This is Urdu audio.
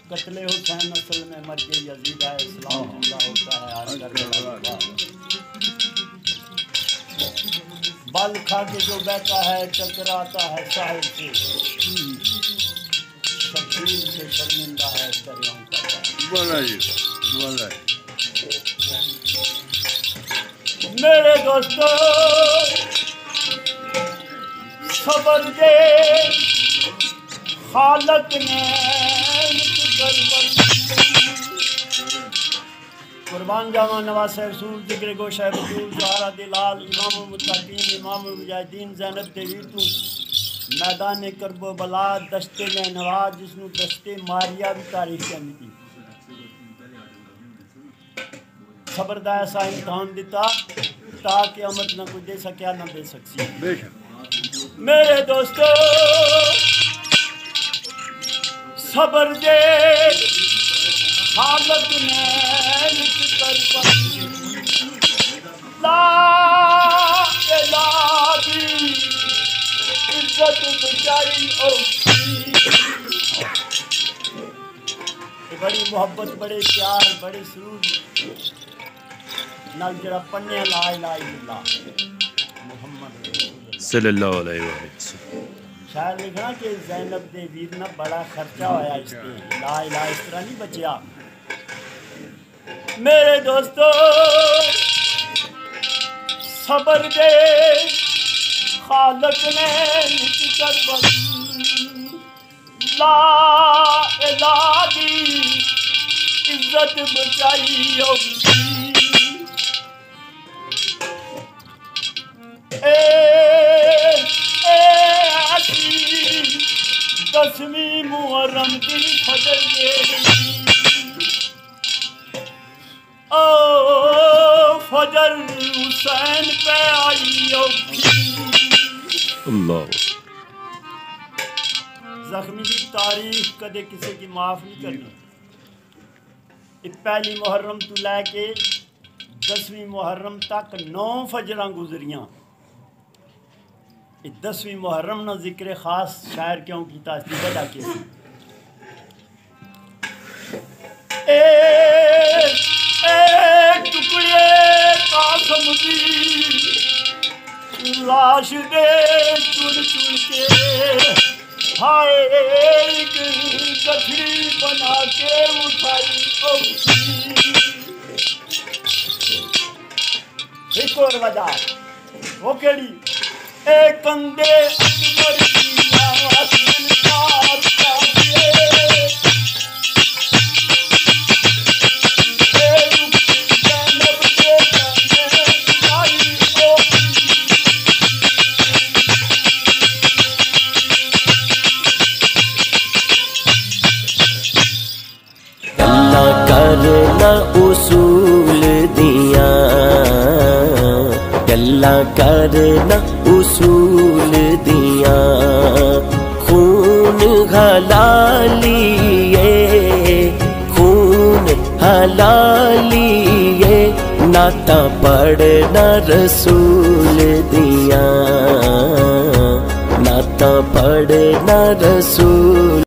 قتل حسین اصل میں مر کے یزید ہے اسلام زندہ ہوتا ہے آج کربلا بال کھا کے جو بہتا ہے ٹکراتا ہے ساحل سے شبیر سے شرمندہ ہے دریاؤں کا میرے دوستو صبر دے خالق نے قربان جاواں نواز رسول ذکر گوشہ بطول زہرا دلال امام المتقین امام المجاہدین زینب دیوی تو میدان کرب و بلا دشتے میں نواز جس نو دشتے ماریا بھی تاریخ کے اندھی صبر دا ایسا امتحان دیتا تاکہ امت نہ کچھ دے سکیا نہ دے سکسی میرے دوستو صبر دے خالق نے لا الہ دی عزت بچائی بڑی محبت بڑے پیار بڑے سرور نال جڑا پڑھنے لا الہ الا اللہ محمد صلی اللہ علیہ وسلم شاعر لکھنا کہ زینب دے ویر نہ بڑا خرچہ ہویا اس پہ لا الہ اس طرح نہیں بچیا میرے دوستو صبر دے خالق نے لا الہ دی عزت بچائی دسویں محرم دی فجر او فجر حسین پہ آئی اللہ زخمی کی تاریخ کدے کسی کی معاف نہیں کرنی پہلی محرم تو لے کے 10ویں محرم تک 9 فجراں گزریاں 10ویں محرم نہ ذکر خاص شاعر کیوں کیتا اس کی وجہ کی ٹکڑے قاسم دی لاش دے چن چن کے ہائے ایک گٹھڑی بنا کے اٹھائی ایک اور وجہ وہ کیڑی اے کندے اکبر کی آواز انکار کاجئے اے رخ زینب کے کندے آئی اللہ کرنا اصول دیاں اللہ کرنا اصول دیاں خون حلالی خون حلالی ناتا پڑھنا رسول دیاں ناتا پڑھنا رسول